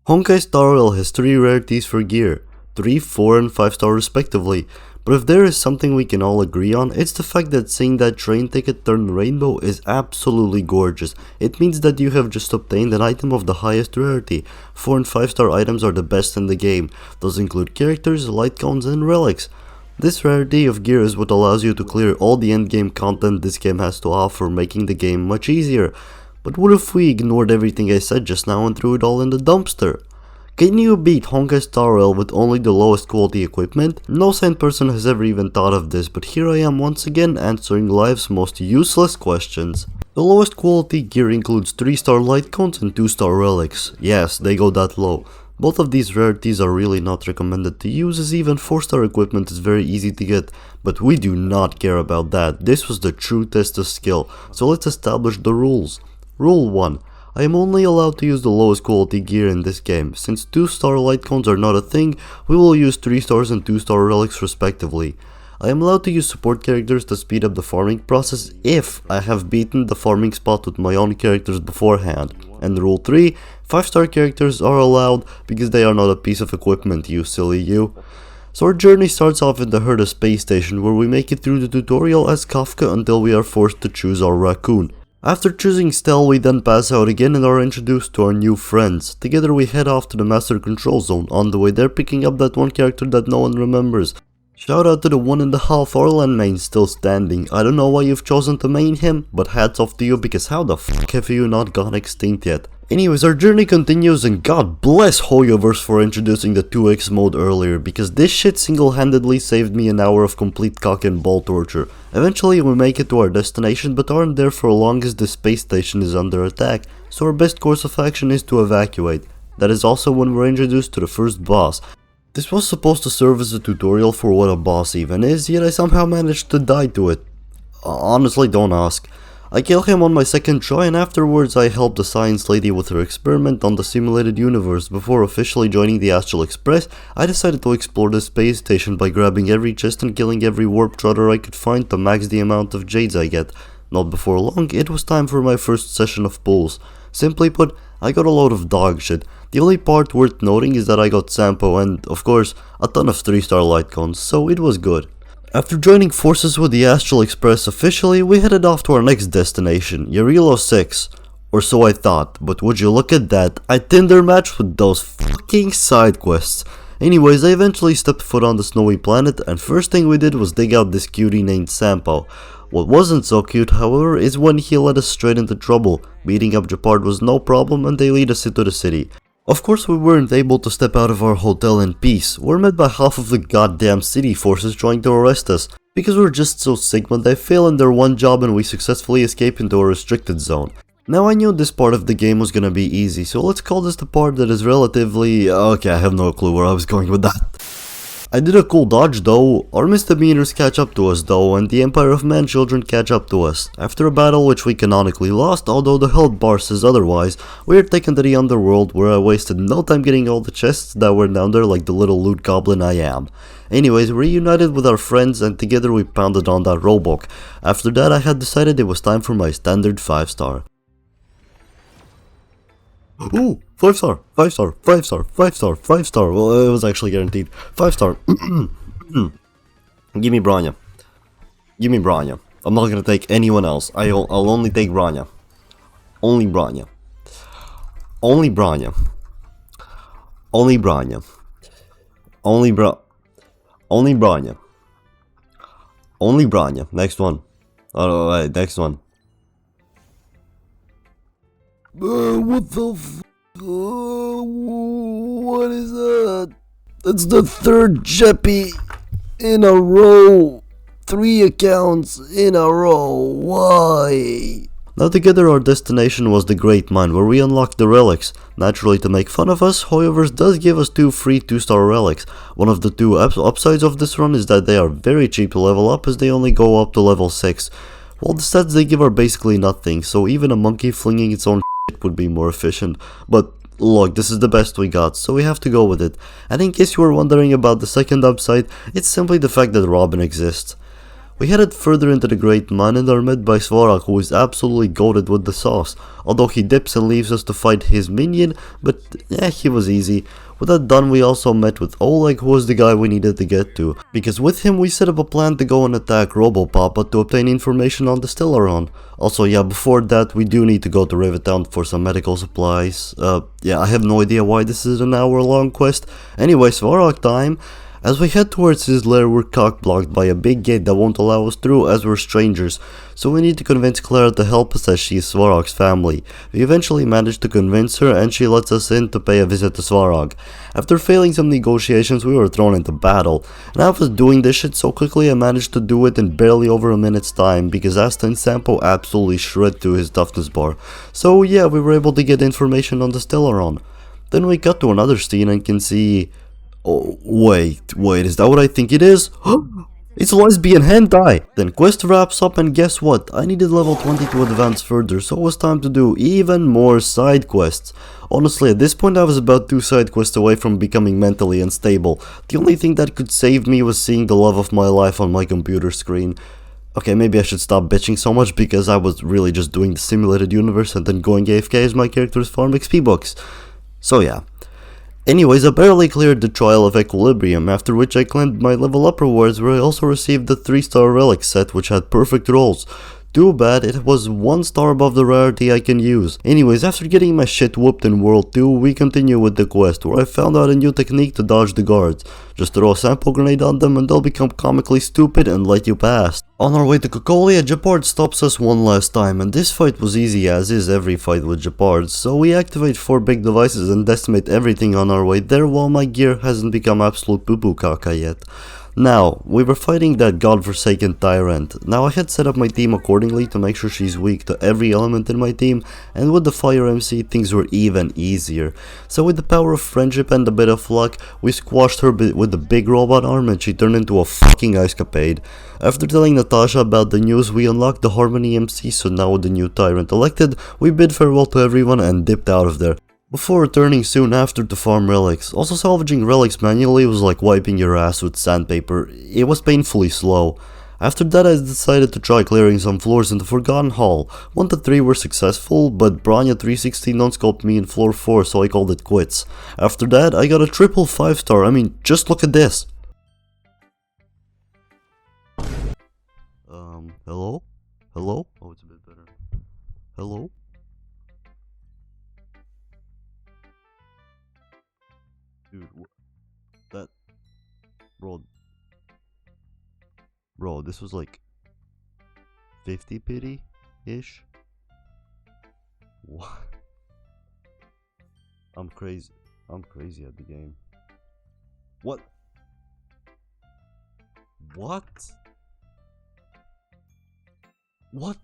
Honkai Star Rail has 3 rarities for gear, 3, 4 and 5 star respectively, but if there is something we can all agree on, it's the fact that seeing that train ticket turn rainbow is absolutely gorgeous. It means that you have just obtained an item of the highest rarity. 4 and 5 star items are the best in the game. Those include characters, light cones and relics. This rarity of gear is what allows you to clear all the endgame content this game has to offer, making the game much easier. But what if we ignored everything I said just now and threw it all in the dumpster? Can you beat Honkai Star Rail with only the lowest quality equipment? No sane person has ever even thought of this, but here I am once again answering life's most useless questions. The lowest quality gear includes 3 star light cones and 2 star relics. Yes, they go that low. Both of these rarities are really not recommended to use, as even 4 star equipment is very easy to get, but we do not care about that. This was the true test of skill, so let's establish the rules. Rule 1. I am only allowed to use the lowest quality gear in this game. Since 2 star light cones are not a thing, we will use 3 stars and 2 star relics respectively. I am allowed to use support characters to speed up the farming process if I have beaten the farming spot with my own characters beforehand. And rule 3, 5 star characters are allowed because they are not a piece of equipment, you silly you. So our journey starts off at the Herta space station, where we make it through the tutorial as Kafka until we are forced to choose our raccoon. After choosing Stel, we then pass out again and are introduced to our new friends. Together we head off to the Master Control Zone, on the way there picking up that one character that no one remembers. Shout out to the 1.5-hour land main still standing. I don't know why you've chosen to main him, but hats off to you, because how the fuck have you not gone extinct yet? Anyways, our journey continues, and God bless Hoyoverse for introducing the 2x mode earlier, because this shit single-handedly saved me an hour of complete cock and ball torture. Eventually we make it to our destination, but aren't there for long as the space station is under attack, so our best course of action is to evacuate. That is also when we're introduced to the first boss. This was supposed to serve as a tutorial for what a boss even is, yet I somehow managed to die to it. Honestly, don't ask. I kill him on my second try, and afterwards I help the science lady with her experiment on the simulated universe. Before officially joining the Astral Express, I decided to explore the space station by grabbing every chest and killing every warp trotter I could find to max the amount of jades I get. Not before long, it was time for my first session of pulls. Simply put, I got a load of dog shit. The only part worth noting is that I got Sampo and, of course, a ton of 3 star light cones, so it was good. After joining forces with the Astral Express officially, we headed off to our next destination, Jarilo-VI. Or so I thought, but would you look at that, I Tinder matched with those fucking side quests. Anyways, I eventually stepped foot on the snowy planet, and first thing we did was dig out this cutie named Sampo. What wasn't so cute, however, is when he led us straight into trouble. Beating up Japard was no problem, and they lead us into the city. Of course, we weren't able to step out of our hotel in peace. We're met by half of the goddamn city forces trying to arrest us. Because we're just so Sigma, they fail in their one job and we successfully escape into a restricted zone. Now I knew this part of the game was gonna be easy, so let's call this the part that is relatively... Okay, I have no clue where I was going with that. I did a cool dodge though. Our misdemeanors catch up to us though, and the Empire of Man-Children catch up to us. After a battle which we canonically lost, although the health bar says otherwise, we are taken to the underworld, where I wasted no time getting all the chests that were down there like the little loot goblin I am. Anyways, we reunited with our friends and together we pounded on that robot. After that I had decided it was time for my standard 5 star. Ooh, 5 star, 5 star, 5 star, 5 star, 5 star. Well, it was actually guaranteed. 5 star. Give me Branya. Give me Branya. I'm not gonna take anyone else. I'll only take Branya. Only Branya. Only Branya. Only Branya. Only Branya. Only Branya. Next one. Alright, next one. What the what is that? That's the 3rd Jeppy in a row. 3 accounts in a row. Why? Now together our destination was the Great Mine, where we unlocked the relics. Naturally, to make fun of us, Hoyoverse does give us 2 free 2-star relics. One of the 2 upsides of this run is that they are very cheap to level up, as they only go up to level 6. While the stats they give are basically nothing, so even a monkey flinging its own would be more efficient. But look, this is the best we got, so we have to go with it. And in case you were wondering about the second upside, it's simply the fact that Robin exists. We headed further into the Great Mine and are met by Svarog, who is absolutely goated with the sauce, although he dips and leaves us to fight his minion, but he was easy. With that done, we also met with Oleg, who was the guy we needed to get to, because with him we set up a plan to go and attack Robopapa to obtain information on the Stellaron. Also, yeah, before that we do need to go to Rivet Town for some medical supplies. Yeah, I have no idea why this is an hour-long quest. Anyway, Svarog time. As we head towards his lair, we're cock-blocked by a big gate that won't allow us through as we're strangers, so we need to convince Clara to help us as she is Svarog's family. We eventually manage to convince her and she lets us in to pay a visit to Svarog. After failing some negotiations, we were thrown into battle, and I was doing this shit so quickly I managed to do it in barely over a minute's time because Asta and Sampo absolutely shred through his toughness bar. So yeah, we were able to get information on the Stellaron. Then we cut to another scene and can see... Oh, wait, is that what I think it is? It's lesbian hentai! Then quest wraps up and guess what? I needed level 20 to advance further, so it was time to do even more side quests. Honestly, at this point I was about 2 side quests away from becoming mentally unstable. The only thing that could save me was seeing the love of my life on my computer screen. Okay, maybe I should stop bitching so much because I was really just doing the simulated universe and then going AFK as my characters farm XP bucks. So yeah. Anyways, I barely cleared the trial of equilibrium, after which I claimed my level up rewards, where I also received the 3-star relic set which had perfect rolls. Too bad it was 1 star above the rarity I can use. Anyways, after getting my shit whooped in World 2, we continue with the quest, where I found out a new technique to dodge the guards. Just throw a sample grenade on them and they'll become comically stupid and let you pass. On our way to Kokolia, Japard stops us one last time, and this fight was easy as is every fight with Japard, so we activate 4 big devices and decimate everything on our way there while my gear hasn't become absolute poo-poo caca yet. Now, we were fighting that godforsaken tyrant. Now I had set up my team accordingly to make sure she's weak to every element in my team, and with the fire MC things were even easier. So with the power of friendship and a bit of luck, we squashed her with the big robot arm and she turned into a fucking ice-capade. After telling Natasha about the news, we unlocked the Harmony MC, so now with the new tyrant elected, we bid farewell to everyone and dipped out of there, before returning soon after to farm relics. Also, salvaging relics manually was like wiping your ass with sandpaper. It was painfully slow. After that I decided to try clearing some floors in the Forgotten Hall. 1 to 3 were successful, but Branya 316 non-scoped me in floor 4, so I called it quits. After that I got a triple 5-star, I mean, just look at this. Hello? Hello? Oh, it's a bit better. Hello? Dude, that... Bro, this was like... 50 pity-ish? What? I'm crazy at the game. What? What? What?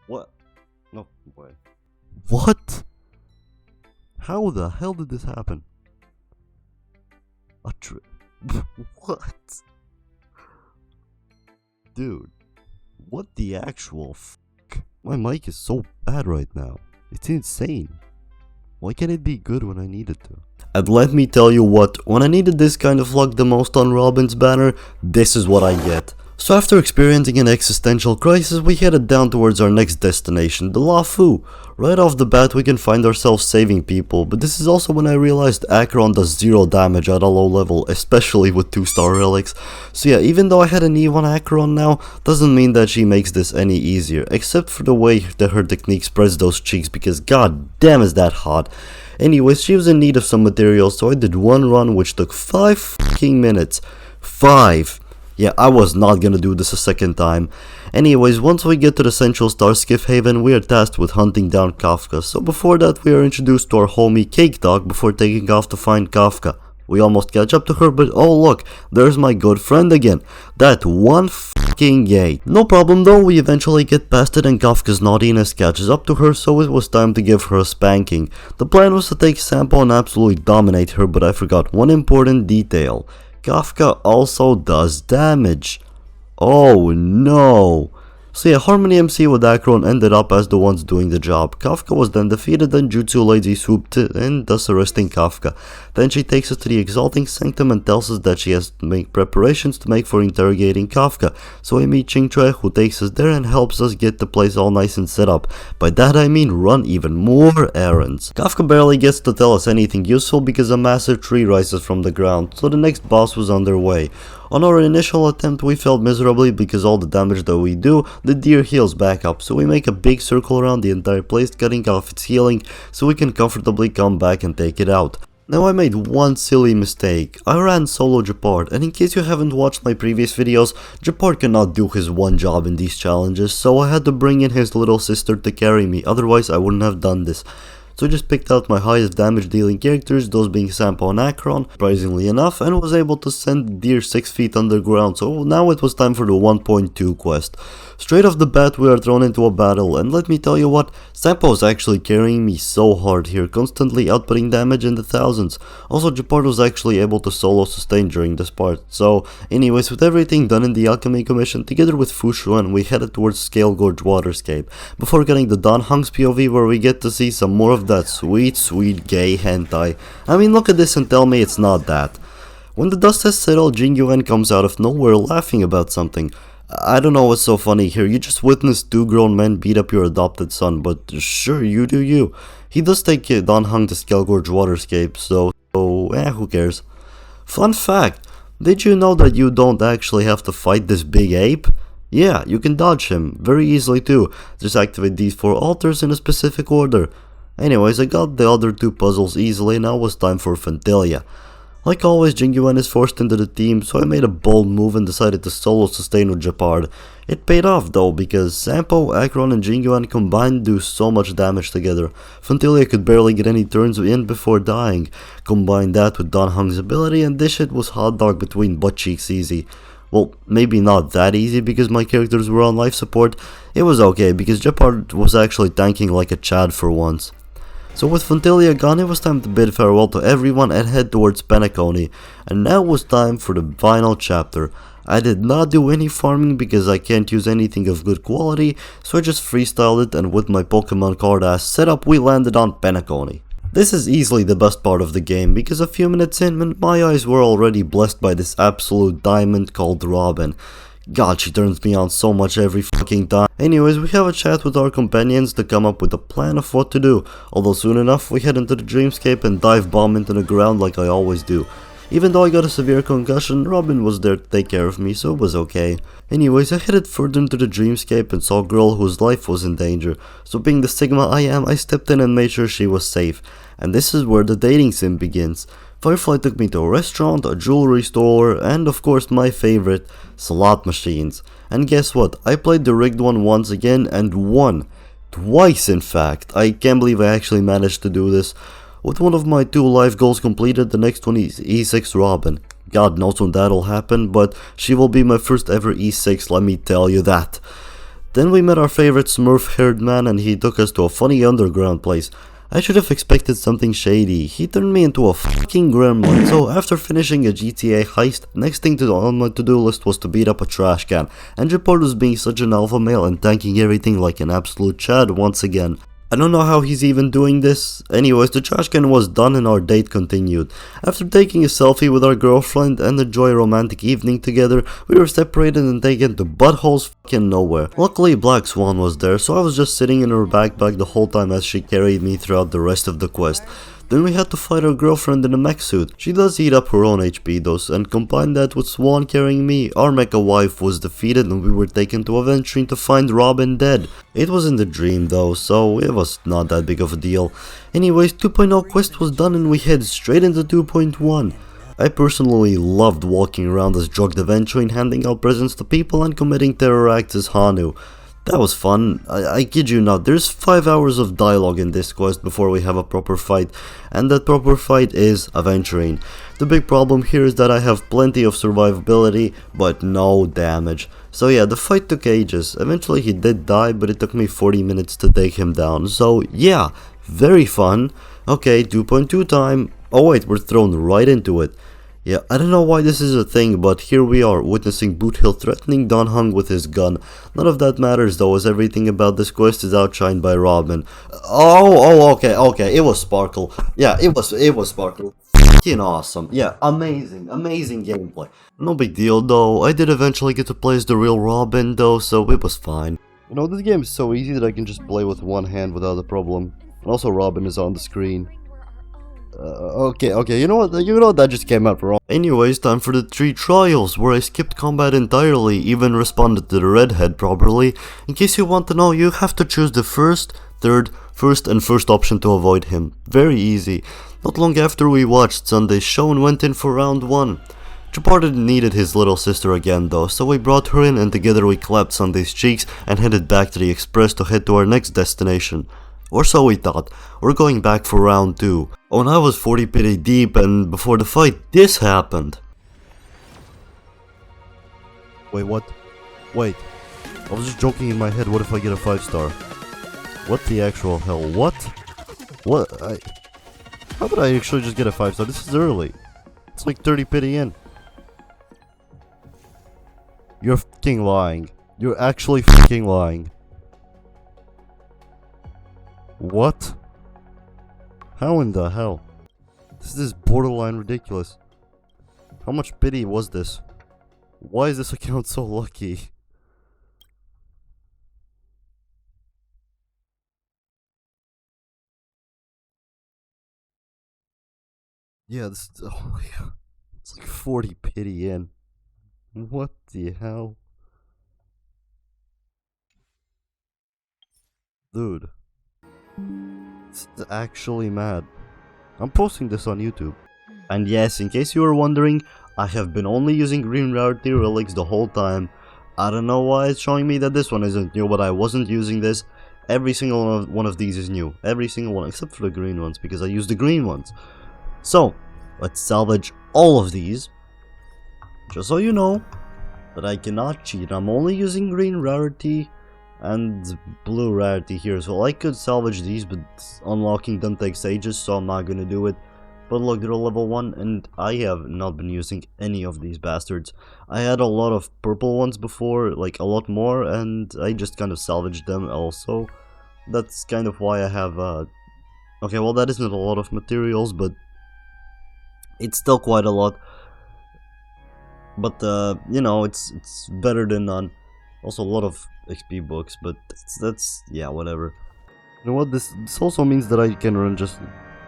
What? No way. What? How the hell did this happen? What? Dude, what the actual f***? My mic is so bad right now. It's insane. Why can't it be good when I need it to? And let me tell you what, when I needed this kind of luck the most on Robin's banner, this is what I get. So after experiencing an existential crisis, we headed down towards our next destination, the Luofu. Right off the bat we can find ourselves saving people, but this is also when I realized Acheron does 0 damage at a low level, especially with 2-star relics. So yeah, even though I had an Eve on Acheron now, doesn't mean that she makes this any easier, except for the way that her technique spreads those cheeks, because god damn is that hot. Anyways, she was in need of some materials, so I did 1 run which took 5 fucking minutes. 5! Yeah, I was not gonna do this a second time. Anyways, once we get to the Central Star Skiff Haven, we are tasked with hunting down Kafka. So before that, we are introduced to our homie Cake Dog before taking off to find Kafka. We almost catch up to her, but oh look, there's my good friend again. That one fucking gate. No problem though, we eventually get past it and Kafka's naughtiness catches up to her, so it was time to give her a spanking. The plan was to take Sampo and absolutely dominate her, but I forgot one important detail. Kafka also does damage. Oh no. So yeah, Harmony MC with Akron ended up as the ones doing the job. Kafka was then defeated and Jutsu Lady swooped in, thus arresting Kafka. Then she takes us to the Exalting Sanctum and tells us that she has to make preparations to make for interrogating Kafka. So we meet Qingque, who takes us there and helps us get the place all nice and set up. By that I mean run even more errands. Kafka barely gets to tell us anything useful because a massive tree rises from the ground, so the next boss was underway. On our initial attempt we failed miserably because all the damage that we do, the deer heals back up, so we make a big circle around the entire place, cutting off its healing so we can comfortably come back and take it out. Now I made one silly mistake. I ran solo Japard, and in case you haven't watched my previous videos, Japard cannot do his one job in these challenges, so I had to bring in his little sister to carry me, otherwise I wouldn't have done this. So I just picked out my highest damage dealing characters, those being Sampo and Akron, surprisingly enough, and was able to send deer 6 feet underground, so now it was time for the 1.2 quest. Straight off the bat we are thrown into a battle, and let me tell you what, Sampo is actually carrying me so hard here, constantly outputting damage in the thousands. Also Japard was actually able to solo sustain during this part. So anyways, with everything done in the Alchemy Commission, together with Fushuan, we headed towards Scale Gorge Waterscape, before getting the Dan Hong's POV where we get to see some more of that sweet gay hentai. I mean, look at this and tell me it's not that. When the dust has settled, Jing Yuan comes out of nowhere laughing about something. I don't know what's so funny here, you just witnessed 2 grown men beat up your adopted son, but sure, you do you. He does take Dan Hong to Scale Gorge Waterscape, so who cares. Fun fact, did you know that you don't actually have to fight this big ape? Yeah, you can dodge him, very easily too. Just activate these 4 altars in a specific order. Anyways, I got the other 2 puzzles easily, now it was time for Fantilia. Like always, Jing Yuan is forced into the team, so I made a bold move and decided to solo sustain with Japard. It paid off though, because Sampo, Akron and Jing Yuan combined do so much damage together. Fantilia could barely get any turns in before dying. Combine that with Dan Hong's ability and this shit was hot dog between butt cheeks easy. Well, maybe not that easy because my characters were on life support. It was okay because Japard was actually tanking like a Chad for once. So with Fantilia gone, it was time to bid farewell to everyone and head towards Penacony. And now it was time for the final chapter. I did not do any farming because I can't use anything of good quality, so I just freestyled it, and with my Pokemon card ass setup we landed on Penacony. This is easily the best part of the game because a few minutes in my eyes were already blessed by this absolute diamond called Robin. God, she turns me on so much every fucking time. Anyways, we have a chat with our companions to come up with a plan of what to do, although soon enough we head into the dreamscape and dive bomb into the ground like I always do. Even though I got a severe concussion, Robin was there to take care of me, so it was okay. Anyways, I headed further into the dreamscape and saw a girl whose life was in danger, so being the Sigma I am, I stepped in and made sure she was safe. And this is where the dating sim begins. Firefly took me to a restaurant, a jewelry store, and of course my favorite, slot machines. And guess what, I played the rigged one once again and won. Twice in fact. I can't believe I actually managed to do this. With one of my 2 life goals completed, the next one is E6 Robin. God knows when that'll happen, but she will be my first ever E6, let me tell you that. Then we met our favorite Smurf haired man and he took us to a funny underground place. I should have expected something shady. He turned me into a fucking gremlin. So after finishing a GTA heist, next thing on my to-do list was to beat up a trash can. And Japard was being such an alpha male and tanking everything like an absolute Chad once again. I don't know how he's even doing this. Anyways, the trash can was done and our date continued. After taking a selfie with our girlfriend and enjoy a romantic evening together, we were separated and taken to buttholes fucking nowhere. Luckily, Black Swan was there, so I was just sitting in her backpack the whole time as she carried me throughout the rest of the quest. Then we had to fight our girlfriend in a mech suit. She does eat up her own HP though, and combine that with Swan carrying me, our mecha wife was defeated and we were taken to a venturing to find Robin dead. It was in the dream though, so it was not that big of a deal. Anyways, 2.0 quest was done and we head straight into 2.1. I personally loved walking around as Drug the Venturing, handing out presents to people and committing terror acts as Hanu. That was fun. I kid you not, there's 5 hours of dialogue in this quest before we have a proper fight, and that proper fight is Aventurine. The big problem here is that I have plenty of survivability, but no damage. So yeah, the fight took ages. Eventually he did die, but it took me 40 minutes to take him down. So yeah, very fun. Okay, 2.2 time. Oh wait, we're thrown right into it. Yeah, I don't know why this is a thing, but here we are, witnessing Boot Hill threatening Don Hung with his gun. None of that matters though, as everything about this quest is outshined by Robin. Okay, it was Sparkle. Yeah, it was Sparkle. Fucking awesome. Yeah, amazing gameplay. No big deal though, I did eventually get to play as the real Robin though, so it was fine. You know, this game is so easy that I can just play with one hand without a problem. And also Robin is on the screen. Okay, you know what, that just came out wrong. Anyways, time for the 3 trials, where I skipped combat entirely, even responded to the redhead properly. In case you want to know, you have to choose the first, third, and first option to avoid him. Very easy. Not long after we watched Sunday's show and went in for round 1. Chaparda needed his little sister again though, so we brought her in and together we clapped Sunday's cheeks and headed back to the express to head to our next destination. Or so we thought. We're going back for round 2. Oh, and I was 40 pity deep, and before the fight, this happened. Wait, what? Wait. I was just joking in my head, what if I get a 5-star? What the actual hell? What? How did I actually just get a 5-star? This is early. It's like 30 pity in. You're fucking lying. You're actually fucking lying. What? How in the hell? This is borderline ridiculous. How much pity was this? Why is this account so lucky? Yeah, this. Oh yeah. It's like 40 pity in. What the hell? Dude. It's actually mad. I'm posting this on YouTube. And yes, in case you were wondering, I have been only using green rarity relics the whole time. I don't know why it's showing me that this one isn't new, but I wasn't using this. Every single one of these is new. Every single one, except for the green ones, because I use the green ones. So, let's salvage all of these. Just so you know that I cannot cheat. I'm only using green rarity and blue rarity here, so I could salvage these, but unlocking them takes ages, so I'm not gonna do it. But look, they're level 1, and I have not been using any of these bastards. I had a lot of purple ones before, like a lot more, and I just kind of salvaged them also. That's kind of why I have, okay, well that isn't a lot of materials, but it's still quite a lot. But, you know, it's better than none. Also a lot of XP books, but that's yeah, whatever. You know what, this also means that I can run just,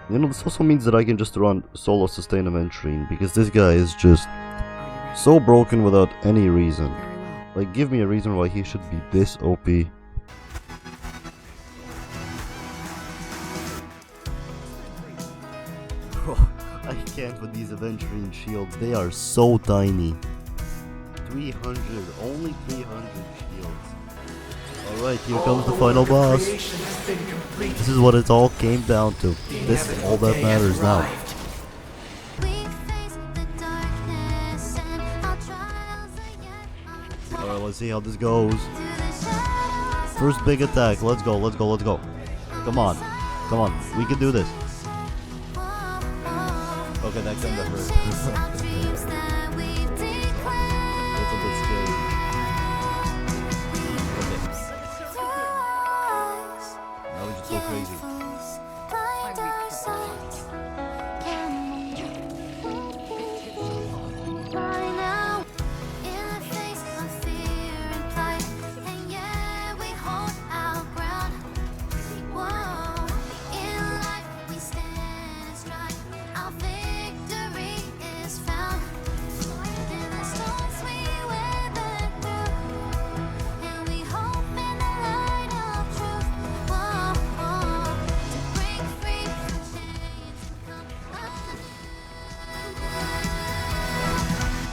you know, this also means that I can just run solo sustain adventuring, because this guy is just so broken without any reason. Like, give me a reason why he should be this OP. Bro, I can't with these adventuring shields, they are so tiny. 300, only 300 shields. Alright, here comes the final boss. This is what it all came down to. This is all that matters now. Alright, let's see how this goes. First big attack, let's go. Come on, we can do this. Okay, that kinda hurt.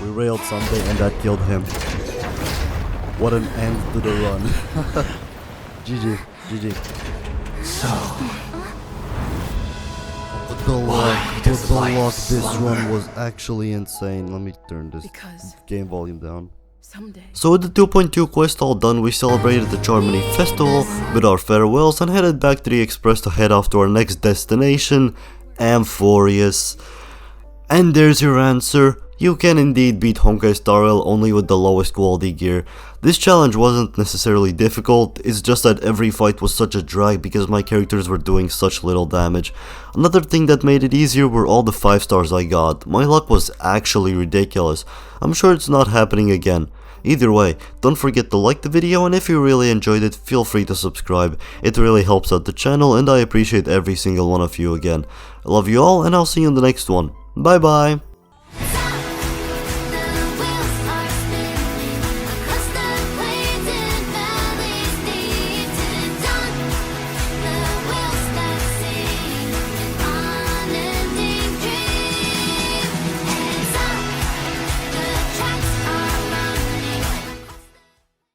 We railed Sunday and that killed him. What an end to the run. GG. So, The luck, this run was actually insane. Let me turn this game volume down. Someday. So with the 2.2 quest all done, we celebrated the Charmony Festival with our farewells and headed back to the Express to head off to our next destination, Amphorius. And there's your answer. You can indeed beat Honkai Star Rail only with the lowest quality gear. This challenge wasn't necessarily difficult, it's just that every fight was such a drag because my characters were doing such little damage. Another thing that made it easier were all the 5 stars I got. My luck was actually ridiculous. I'm sure it's not happening again. Either way, don't forget to like the video, and if you really enjoyed it, feel free to subscribe. It really helps out the channel and I appreciate every single one of you again. I love you all and I'll see you in the next one. Bye bye!